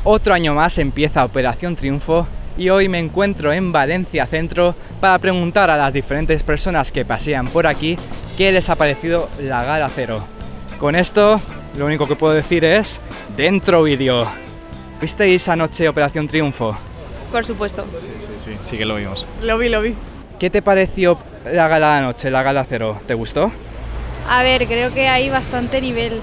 Otro año más empieza Operación Triunfo y hoy me encuentro en Valencia Centro para preguntar a las diferentes personas que pasean por aquí qué les ha parecido la Gala Cero. Con esto, lo único que puedo decir es dentro vídeo. ¿Visteis anoche Operación Triunfo? Por supuesto. Sí que lo vimos. Lo vi. ¿Qué te pareció la gala de anoche, la Gala Cero? ¿Te gustó? A ver, creo que hay bastante nivel.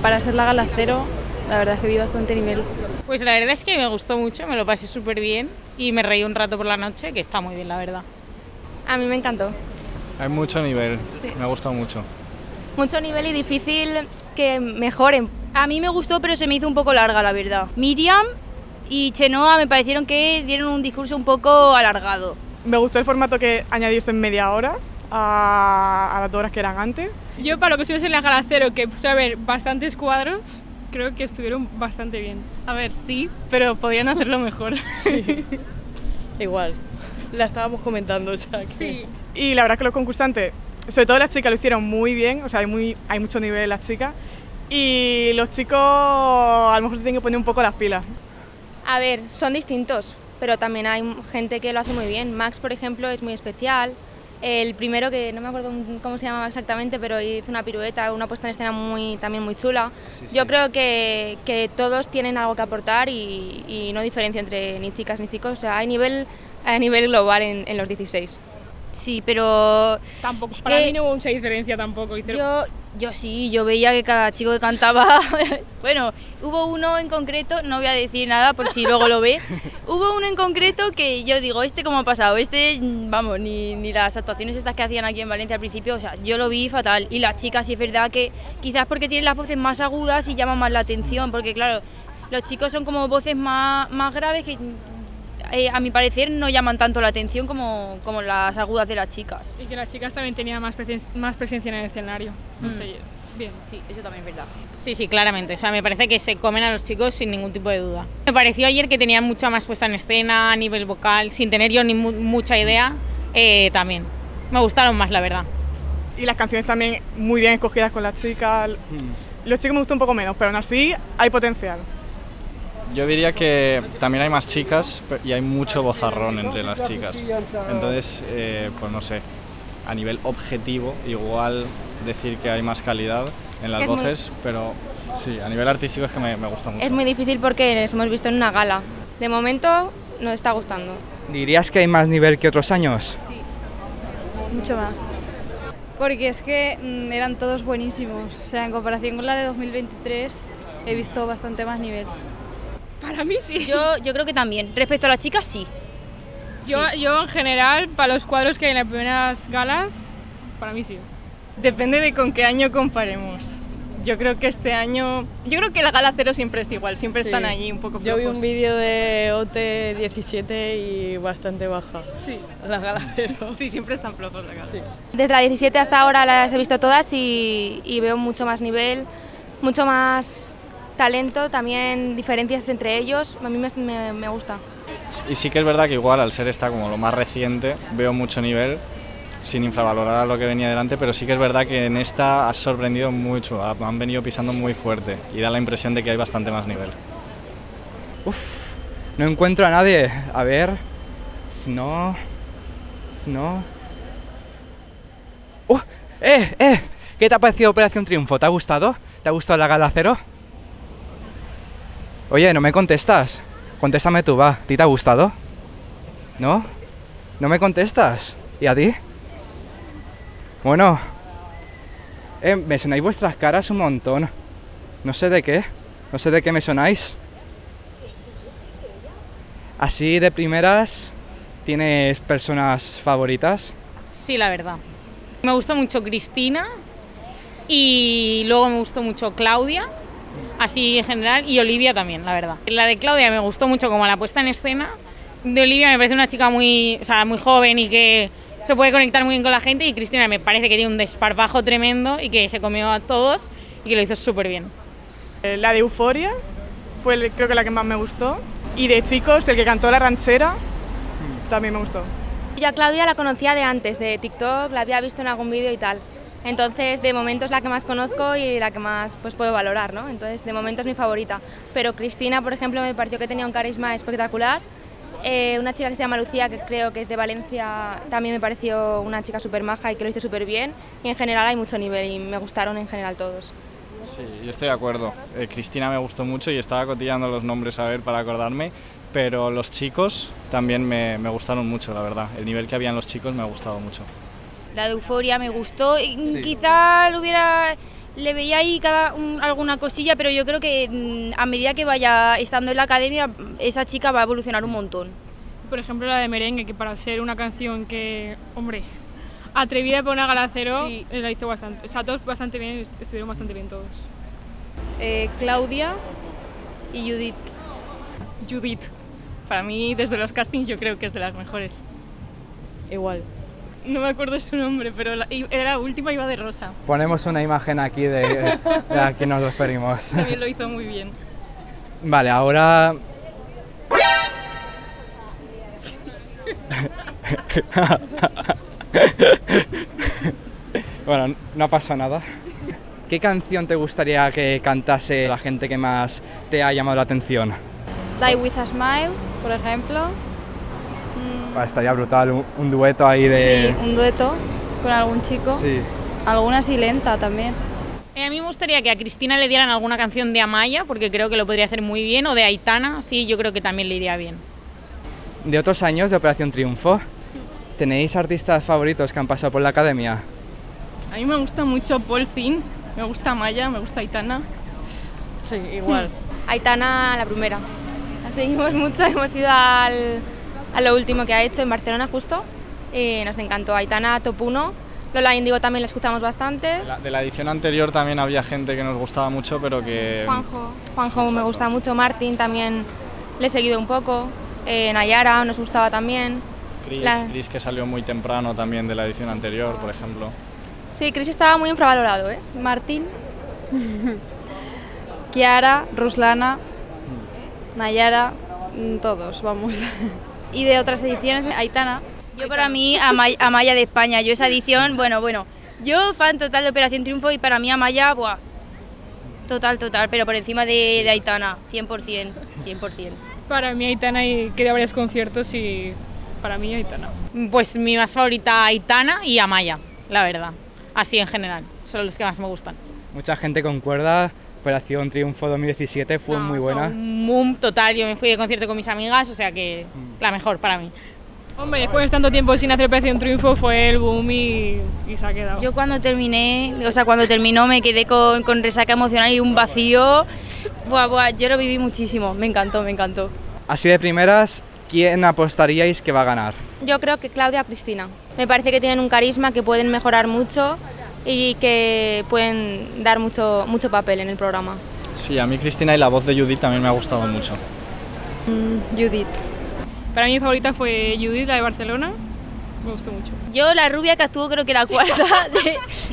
Para ser la Gala Cero, la verdad es que vi bastante nivel. Pues la verdad es que me gustó mucho, me lo pasé súper bien y me reí un rato por la noche, que está muy bien, la verdad. A mí me encantó. Hay mucho nivel, Sí. me ha gustado mucho. Mucho nivel y difícil que mejoren. A mí me gustó, pero se me hizo un poco larga, la verdad. Miriam y Chenoa me parecieron que dieron un discurso un poco alargado. Me gustó el formato que añadiese en media hora a las 2 horas que eran antes. Yo, para lo que estuvimos en la Gala Cero, que puse a ver bastantes cuadros, creo que estuvieron bastante bien. A ver, sí, pero podían hacerlo mejor. Sí. Igual, la estábamos comentando, o sea que... Sí. Y la verdad que los concursantes, sobre todo las chicas, lo hicieron muy bien, o sea, hay mucho nivel en las chicas. Y los chicos a lo mejor se tienen que poner un poco las pilas. A ver, son distintos, pero también hay gente que lo hace muy bien. Max, por ejemplo, es muy especial. El primero, que no me acuerdo cómo se llamaba exactamente, pero hizo una pirueta, una puesta en escena también muy chula. Sí. Yo creo que todos tienen algo que aportar y no diferencia entre ni chicas ni chicos. O sea, hay nivel a nivel global en los 16. Sí, pero Tampoco, es para que mí no hubo mucha diferencia tampoco. yo veía que cada chico que cantaba... Bueno, hubo uno en concreto, no voy a decir nada por si luego lo ve. Hubo uno en concreto que yo digo, ¿cómo ha pasado? Vamos, ni las actuaciones estas que hacían aquí en Valencia al principio, o sea, yo lo vi fatal. Y las chicas sí es verdad que quizás porque tienen las voces más agudas y llaman más la atención, porque claro, los chicos son como voces más graves que... a mi parecer no llaman tanto la atención como las agudas de las chicas. Y que las chicas también tenían más presencia en el escenario. No sé, bien. Sí, eso también es verdad. Sí, claramente, o sea, me parece que se comen a los chicos sin ningún tipo de duda. Me pareció ayer que tenían mucha más puesta en escena a nivel vocal, sin tener yo ni mucha idea, también. Me gustaron más, la verdad. Y las canciones también muy bien escogidas con las chicas. Los chicos me gustó un poco menos, pero aún así hay potencial. Yo diría que también hay más chicas y hay mucho vozarrón entre las chicas. Entonces, pues no sé, a nivel objetivo, igual decir que hay más calidad en las voces, pero sí, a nivel artístico es que me gusta mucho. Es muy difícil porque les hemos visto en una gala. De momento nos está gustando. ¿Dirías que hay más nivel que otros años? Mucho más. Porque es que eran todos buenísimos. O sea, en comparación con la de 2023 he visto bastante más nivel. Para mí sí. Yo creo que también. Respecto a las chicas, sí. Yo en general, para los cuadros que hay en las primeras galas, para mí sí. Depende de con qué año comparemos. Yo creo que este año... Yo creo que la Gala Cero siempre es igual, siempre están allí un poco flojos. Yo vi un vídeo de OT17 y bastante baja. Sí. La Gala Cero. Sí, siempre están flojos la gala. Sí. Desde la 17 hasta ahora las he visto todas y veo mucho más nivel, mucho más talento, también diferencias entre ellos. A mí me gusta. Y sí que es verdad que igual, al ser esta como lo más reciente, veo mucho nivel, sin infravalorar a lo que venía delante, pero sí que es verdad que en esta ha sorprendido mucho, han venido pisando muy fuerte y da la impresión de que hay bastante más nivel. No encuentro a nadie. A ver... No... ¿Qué te ha parecido Operación Triunfo? ¿Te ha gustado? ¿Te ha gustado la Gala Cero? Oye, no me contestas. Contéstame tú, va. ¿A ti te ha gustado? ¿No? ¿No me contestas? ¿Y a ti? Bueno... me sonáis vuestras caras un montón. No sé de qué. No sé de qué me sonáis. Así de primeras, ¿tienes personas favoritas? Sí, la verdad. Me gustó mucho Cristina y luego me gustó mucho Claudia, así en general, y Olivia también, la verdad. La de Claudia me gustó mucho como la puesta en escena. De Olivia me parece una chica muy joven y que se puede conectar muy bien con la gente, y Cristina me parece que tiene un desparpajo tremendo y que se comió a todos y que lo hizo súper bien. La de Euforia fue creo que la que más me gustó. Y de chicos, el que cantó la ranchera también me gustó. Yo a Claudia la conocía de antes, de TikTok, la había visto en algún vídeo y tal. Entonces, de momento es la que más conozco y la que más pues, puedo valorar, ¿no? Entonces, de momento es mi favorita. Pero Cristina, por ejemplo, me pareció que tenía un carisma espectacular. Una chica que se llama Lucía, que creo que es de Valencia, también me pareció una chica súper maja y que lo hizo súper bien. Y en general hay mucho nivel y me gustaron en general todos. Sí, yo estoy de acuerdo. Cristina me gustó mucho y estaba cotillando los nombres a ver para acordarme, pero los chicos también me gustaron mucho, la verdad. El nivel que habían los chicos me ha gustado mucho. La de Euforia me gustó, Sí. quizá le veía ahí alguna cosilla, pero yo creo que a medida que vaya estando en la academia, esa chica va a evolucionar un montón. Por ejemplo, la de Merengue, que para ser una canción que, hombre, atrevida para una gala cero, Sí. la hizo bastante. O sea, todos bastante bien, estuvieron bastante bien todos. Claudia y Judith. Judith, para mí, desde los castings, yo creo que es de las mejores. Igual. No me acuerdo su nombre, pero era la última, iba de rosa. Ponemos una imagen aquí de a quién nos referimos. También lo hizo muy bien. Vale, ahora... Bueno, no pasa nada. ¿Qué canción te gustaría que cantase la gente que más te ha llamado la atención? Die With a Smile, por ejemplo. Estaría brutal, un dueto ahí de... Sí, un dueto con algún chico. Sí. Alguna así lenta también. A mí me gustaría que a Cristina le dieran alguna canción de Amaya, porque creo que lo podría hacer muy bien, o de Aitana, sí, yo creo que también le iría bien. De otros años de Operación Triunfo, ¿tenéis artistas favoritos que han pasado por la academia? A mí me gusta mucho Paul Zin, me gusta Maya, me gusta Aitana. Sí, igual. Aitana, la primera. La seguimos mucho, hemos ido a lo último que ha hecho en Barcelona justo. Nos encantó. Aitana, top 1. Lola Índigo también la escuchamos bastante. De la edición anterior también había gente que nos gustaba mucho, pero que... Juanjo Sí, me gusta mucho. Martín también le he seguido un poco. Nayara nos gustaba también. Chris, que salió muy temprano también de la edición anterior, por ejemplo. Sí, Chris estaba muy infravalorado, ¿eh? Martín, Kiara, Ruslana, Nayara, todos, vamos. Y de otras ediciones, Aitana. Yo para mí, Amaya de España, yo esa edición, bueno, yo fan total de Operación Triunfo y para mí Amaya, buah, total, pero por encima de Aitana, 100%. Para mí Aitana y que de varios conciertos y para mí Aitana. Pues mi más favorita Aitana y Amaya, la verdad. Así en general, son los que más me gustan. Mucha gente concuerda, Operación Triunfo 2017 fue muy buena. Un boom total, yo me fui de concierto con mis amigas, o sea que la mejor para mí. Hombre, después de tanto tiempo sin hacer Operación Triunfo fue el boom y se ha quedado. Yo cuando terminó me quedé con resaca emocional y un vacío, yo lo viví muchísimo, me encantó. Así de primeras, ¿quién apostaríais que va a ganar? Yo creo que Claudia o Cristina. Me parece que tienen un carisma, que pueden mejorar mucho y que pueden dar mucho papel en el programa. Sí, a mí Cristina y la voz de Judith también me ha gustado mucho. Judith. Para mí mi favorita fue Judith, la de Barcelona. Me gustó mucho. Yo la rubia que actuó creo que la cuarta,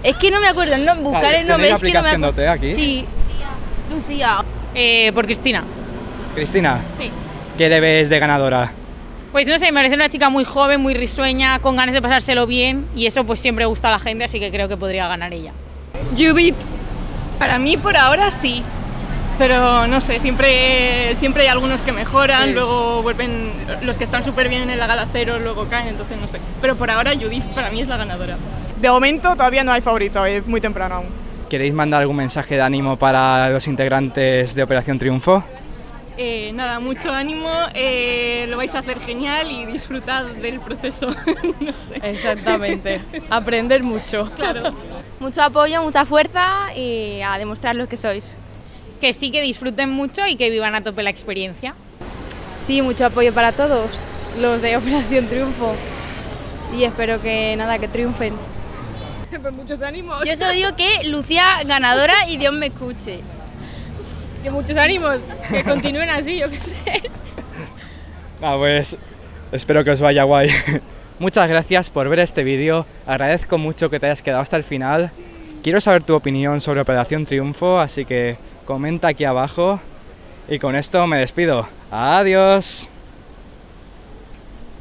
es que no me acuerdo, buscar el nombre, ¿Tenéis es que no me aplicación acuerdo. de aquí? Sí, Lucía. Por Cristina. Cristina, Sí. ¿qué le ves de ganadora? Pues no sé, me parece una chica muy joven, muy risueña, con ganas de pasárselo bien y eso pues siempre gusta a la gente, así que creo que podría ganar ella. Judith, para mí por ahora sí, pero no sé, siempre hay algunos que mejoran, Sí. luego vuelven, los que están súper bien en la gala cero luego caen, entonces no sé. Pero por ahora Judith para mí es la ganadora. De momento todavía no hay favorito, es muy temprano aún. ¿Queréis mandar algún mensaje de ánimo para los integrantes de Operación Triunfo? Nada, mucho ánimo, lo vais a hacer genial y disfrutad del proceso, no sé. Exactamente. Aprender mucho. Claro. Mucho apoyo, mucha fuerza y a demostrar lo que sois. Que sí, que disfruten mucho y que vivan a tope la experiencia. Sí, mucho apoyo para todos los de Operación Triunfo. Y espero que triunfen. Pues muchos ánimos. Yo solo digo que Lucía ganadora y Dios me escuche. Que muchos ánimos, que continúen así, yo qué sé. Pues espero que os vaya guay. Muchas gracias por ver este vídeo, agradezco mucho que te hayas quedado hasta el final. Quiero saber tu opinión sobre Operación Triunfo, así que comenta aquí abajo. Y con esto me despido. ¡Adiós!